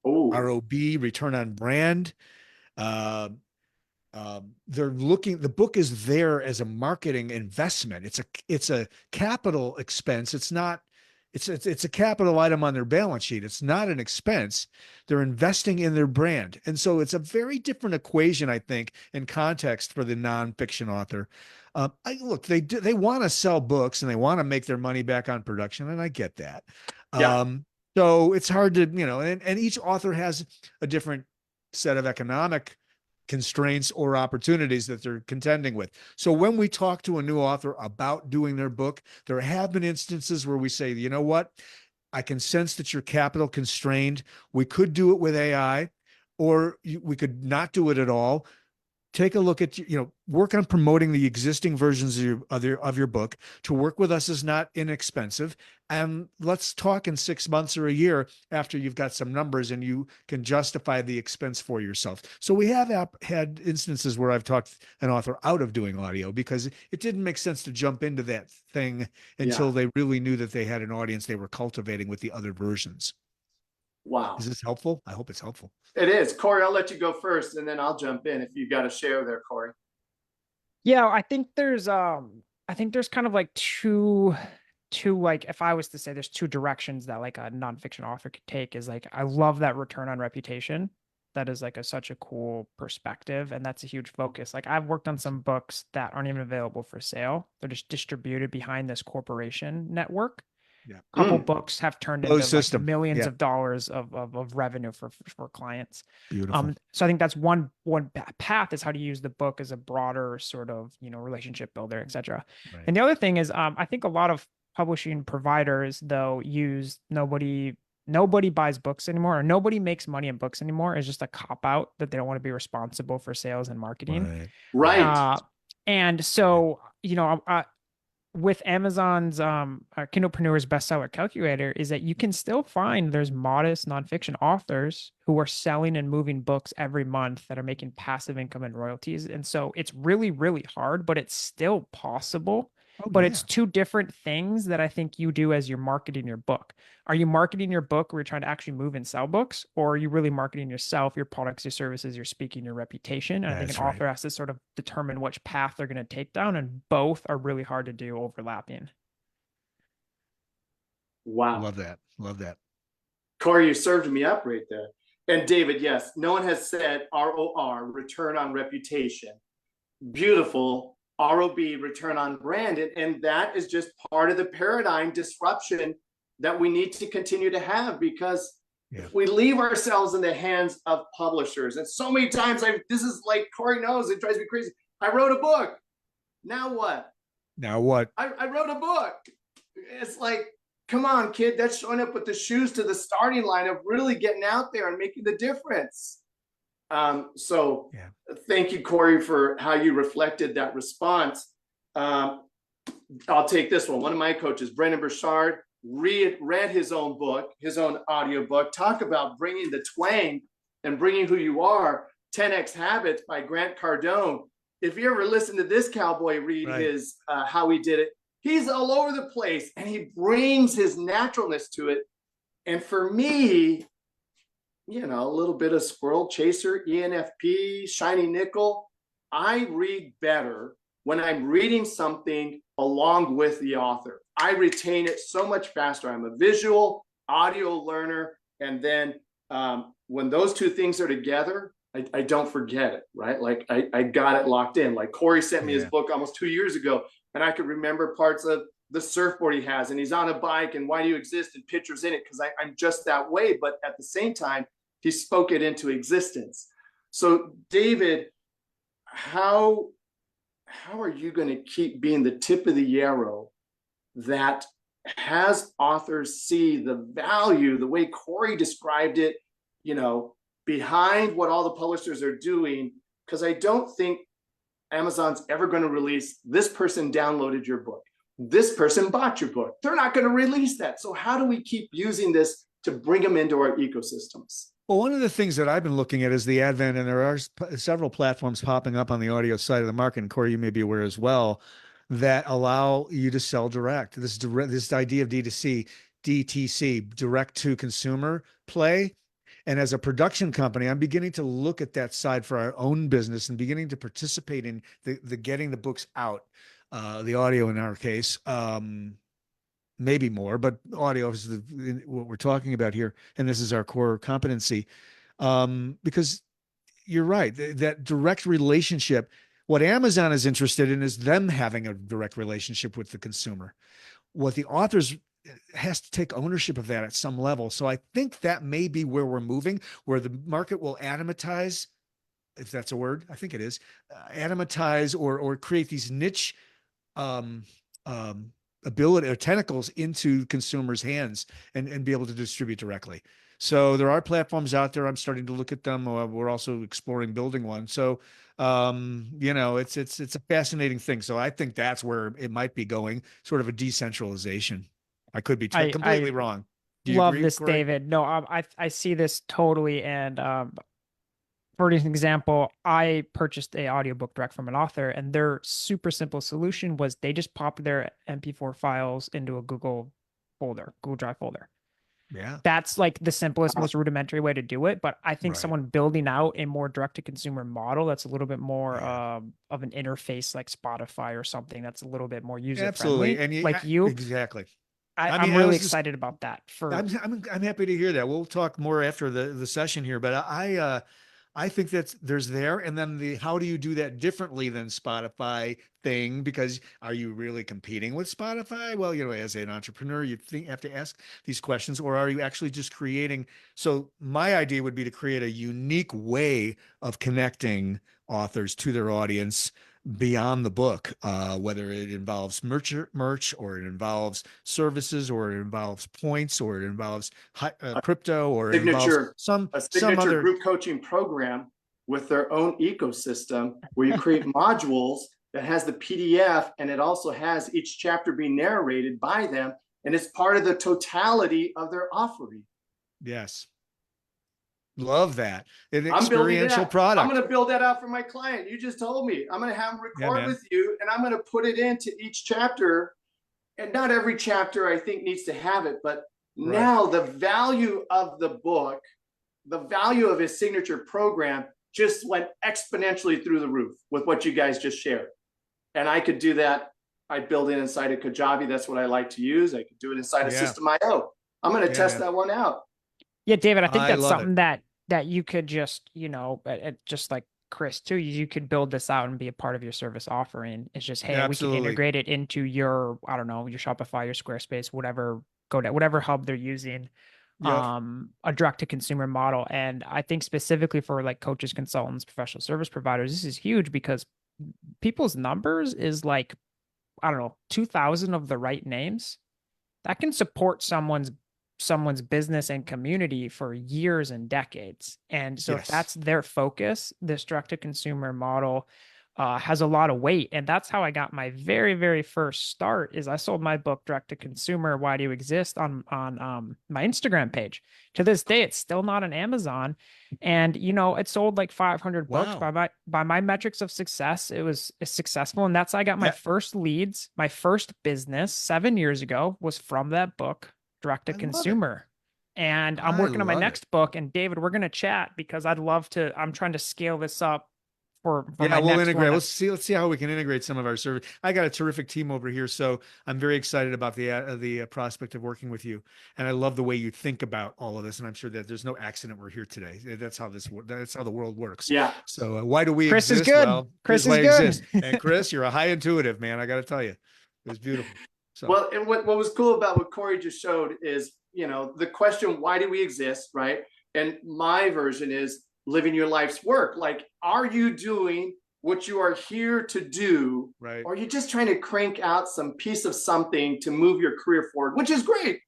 Oh, ROB, return on brand. Uh, they're looking. The book is there as a marketing investment. It's a capital expense. It's not. It's a capital item on their balance sheet. It's not an expense. They're investing in their brand, and so it's a very different equation, I think, in context for the nonfiction author. Look, they want to sell books and they want to make their money back on production, and I get that. yeah, So it's hard to, and each author has a different set of economic constraints or opportunities that they're contending with. So when we talk to a new author about doing their book, there have been instances where we say, you know what? I can sense that you're capital constrained. We could do it with AI, or we could not do it at all. Take a look at, work on promoting the existing versions of your book. To work with us is not inexpensive. And let's talk in 6 months or a year after you've got some numbers and you can justify the expense for yourself. So we have had instances where I've talked an author out of doing audio because it didn't make sense to jump into that thing until yeah. they really knew that they had an audience they were cultivating with the other versions. Wow. Is this helpful? I hope it's helpful. It is. Corey, I'll let you go first and then I'll jump in if you've got to share there, Corey. Yeah, I think there's kind of like two like, if I was to say there's two directions that like a nonfiction author could take, is like, I love that return on reputation. That is like such a cool perspective, and that's a huge focus. Like, I've worked on some books that aren't even available for sale. They're just distributed behind this corporation network. Yeah. Couple books have turned Closed into like system. millions Yeah. of dollars of revenue for clients. Beautiful. So I think that's one path, is how to use the book as a broader sort of, relationship builder, etc. Right. And the other thing is, I think a lot of publishing providers, though, use nobody buys books anymore, or nobody makes money in books anymore, is just a cop out that they don't want to be responsible for sales and marketing. Right. Right. And so, with Amazon's Kindlepreneur's bestseller calculator, is that you can still find there's modest nonfiction authors who are selling and moving books every month that are making passive income and royalties. And so it's really, really hard, but it's still possible. Oh, But yeah. it's two different things that I think you do as you're marketing your book. Are you marketing your book where you're trying to actually move and sell books? Or are you really marketing yourself, your products, your services, you're speaking your reputation? And I think That's an right. author has to sort of determine which path they're going to take down, and both are really hard to do overlapping. Wow. Love that. Love that. Corey, you served me up right there. And David, yes, no one has said ROR, return on reputation. Beautiful. ROB, return on brand. And that is just part of the paradigm disruption that we need to continue to have, because if we leave ourselves in the hands of publishers, and so many times this is like, Corey knows, it drives me crazy. I wrote a book. Now what? Now what? I wrote a book. It's like, come on, kid, that's showing up with the shoes to the starting line of really getting out there and making the difference. So thank you, Corey, for how you reflected that response. I'll take this one. One of my coaches, Brendan Burchard, read his own book, his own audiobook. Talk about bringing the twang and bringing who you are. 10X Habits by Grant Cardone. If you ever listen to this cowboy read his how he did it, he's all over the place and he brings his naturalness to it. And for me, a little bit of squirrel chaser, ENFP, shiny nickel. I read better when I'm reading something along with the author. I retain it so much faster. I'm a visual audio learner. And then when those two things are together, I don't forget it, right? Like I got it locked in. Like Corey sent me his book almost 2 years ago, and I could remember parts of the surfboard he has, and he's on a bike, and why do you exist, and pictures in it, because I'm just that way. But at the same time, he spoke it into existence. So David, how are you going to keep being the tip of the arrow that has authors see the value, the way Corey described it, behind what all the publishers are doing. Because I don't think Amazon's ever going to release, this person downloaded your book, this person bought your book. They're not going to release that. So how do we keep using this to bring them into our ecosystems? Well, one of the things that I've been looking at is the advent, and there are several platforms popping up on the audio side of the market, and Corey, you may be aware as well, that allow you to sell direct. This idea of D2C, DTC, direct to consumer play. And as a production company, I'm beginning to look at that side for our own business and beginning to participate in the getting the books out, the audio in our case. Maybe more, but audio is what we're talking about here. And this is our core competency. Because you're right, that direct relationship, what Amazon is interested in is them having a direct relationship with the consumer. What the authors has to take ownership of that at some level. So I think that may be where we're moving, where the market will anatomize, if that's a word, I think it is, anatomize or create these niche, ability or tentacles into consumers' hands and be able to distribute directly. So there are platforms out there. I'm starting to look at them. We're also exploring building one. So, it's a fascinating thing. So I think that's where it might be going, sort of a decentralization. I could be completely wrong. Do you love agree, this, Corey? David. No, I see this totally. And for an example, I purchased a audiobook direct from an author, and their super simple solution was they just pop their MP4 files into a Google Drive folder. Yeah. That's like the simplest, most rudimentary way to do it. But I think Right. someone building out a more direct to consumer model that's a little bit more Yeah. of an interface like Spotify or something that's a little bit more user Absolutely. friendly, And like you, exactly. I mean, I'm really excited about that. I'm happy to hear that. We'll talk more after the session here, but I think there's there. And then how do you do that differently than Spotify thing? Because are you really competing with Spotify? Well, as an entrepreneur, you have to ask these questions, or are you actually just creating? So my idea would be to create a unique way of connecting authors to their audience beyond the book, whether it involves merch, or it involves services, or it involves points, or it involves crypto, or it involves some other group coaching program with their own ecosystem where you create modules that has the PDF, and it also has each chapter being narrated by them, and it's part of the totality of their offering. Yes. Love that. An I'm experiential product. I'm going to build that out for my client. You just told me. I'm going to have them record with you, and I'm going to put it into each chapter. And not every chapter I think needs to have it, but now the value of the book, the value of his signature program just went exponentially through the roof with what you guys just shared. And I could do that. I build it inside of Kajabi. That's what I like to use. I could do it inside of System.io. I'm going to test that one out. Yeah, David, I think I that's love something that you could just, just like Chris too, you could build this out and be a part of your service offering. It's just, hey, we can integrate it into your, I don't know, your Shopify, your Squarespace, whatever hub they're using, a direct to consumer model. And I think specifically for like coaches, consultants, professional service providers, this is huge because people's numbers is like, I don't know, 2,000 of the right names that can support someone's business and community for years and decades. And so if that's their focus, this direct to consumer model has a lot of weight. And that's how I got my very, very first start is I sold my book direct to consumer, Why Do You Exist, on my Instagram page. To this day, it's still not on Amazon. And, it sold like 500 books by my metrics of success. It was successful. And that's how I got my first leads. My first business 7 years ago was from that book, direct to consumer. And I'm working on my next book. And David, we're going to chat because I'm trying to scale this up for my we'll next integrate. one. Let's see how we can integrate some of our service. I got a terrific team over here, so I'm very excited about the prospect of working with you. And I love the way you think about all of this. And I'm sure that there's no accident we're here today. That's how the world works. Yeah. So why do we Chris exist? Is good. Well, Chris is is good. exist. And Chris, you're a high intuitive, man. I got to tell you, it was beautiful. So. Well, and what was cool about what Corey just showed is, the question, why do we exist, right? And my version is living your life's work. Like, are you doing what you are here to do, Right. or you're just trying to crank out some piece of something to move your career forward, which is great,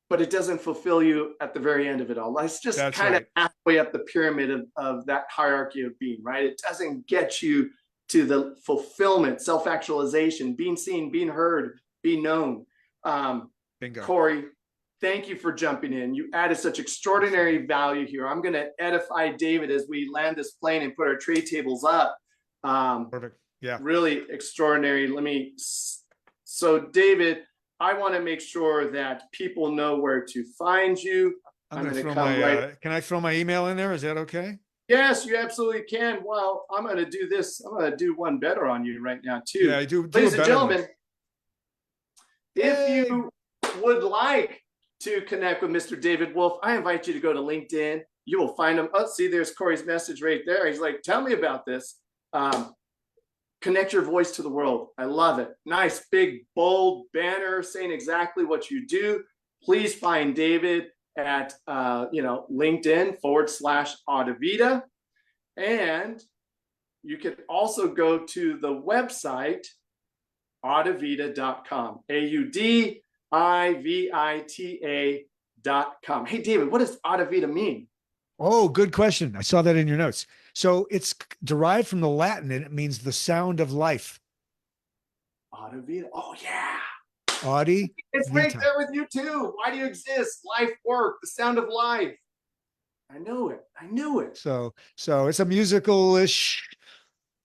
but it doesn't fulfill you at the very end of it all. It's just That's kind right. of halfway up the pyramid of that hierarchy of being, right? It doesn't get you to the fulfillment, self-actualization, being seen, being heard, being known. Bingo. Corey, thank you for jumping in. You added such extraordinary value here. I'm going to edify David as we land this plane and put our tray tables up. Perfect. Yeah. Really extraordinary. So David, I want to make sure that people know where to find you. I'm going to throw come my, right. can I throw my email in there? Is that okay? Yes, you absolutely can. Well, I'm going to do this. I'm going to do one better on you right now too. Yeah, I do. Ladies and gentlemen, if Yay. you would like to connect with Mr. David Wolf, I invite you to go to LinkedIn. You will find him. Oh, see, there's Corey's message right there. He's like, tell me about this. Connect your voice to the world. I love it. Nice, big, bold banner saying exactly what you do. Please find David at LinkedIn/Audivita. And you can also go to the website audivita.com. AUDIVITA.com. Hey, David, what does Audivita mean? Oh, good question. I saw that in your notes. So it's derived from the Latin and it means the sound of life. Audivita. Oh, yeah. Audi. It's right there with you too. Why do you exist? Life work, the sound of life. I knew it. I knew it. So it's a musical-ish.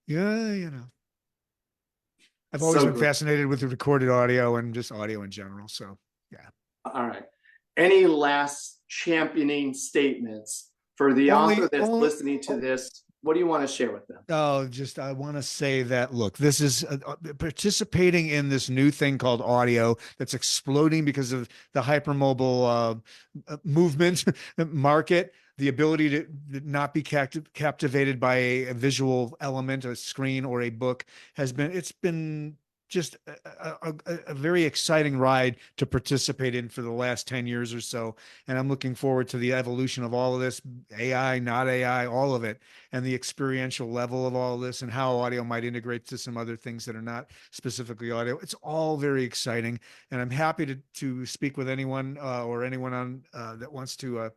Yeah, I've always been fascinated with the recorded audio and just audio in general. So yeah. All right. Any last championing statements for the author that's listening to this? What do you want to share with them? Oh, I want to say that, look, this is participating in this new thing called audio that's exploding because of the hypermobile movement market. The ability to not be captivated by a visual element, a screen or a book it's been just a very exciting ride to participate in for the last 10 years or so. And I'm looking forward to the evolution of all of this, AI, not AI, all of it, and the experiential level of all of this and how audio might integrate to some other things that are not specifically audio. It's all very exciting. And I'm happy to speak with anyone or anyone on that wants to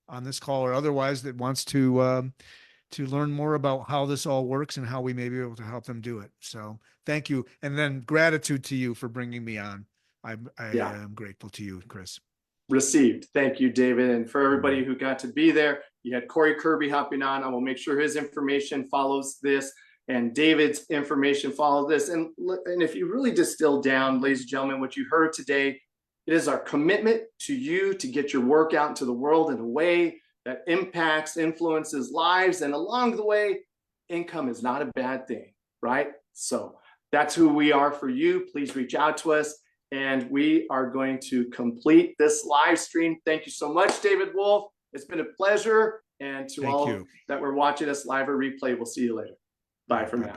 on this call or otherwise that wants to learn more about how this all works and how we may be able to help them do it. So thank you. And then gratitude to you for bringing me on. I am grateful to you, Chris. Received. Thank you, David. And for everybody who got to be there, you had Corey Kirby hopping on. I will make sure his information follows this and David's information follows this. And if you really distill down, ladies and gentlemen, what you heard today, it is our commitment to you to get your work out into the world in a way that impacts, influences lives. And along the way, income is not a bad thing, right? So that's who we are for you. Please reach out to us. And we are going to complete this live stream. Thank you so much, David Wolf. It's been a pleasure. And to all that were watching us live or replay, we'll see you later. Bye for now.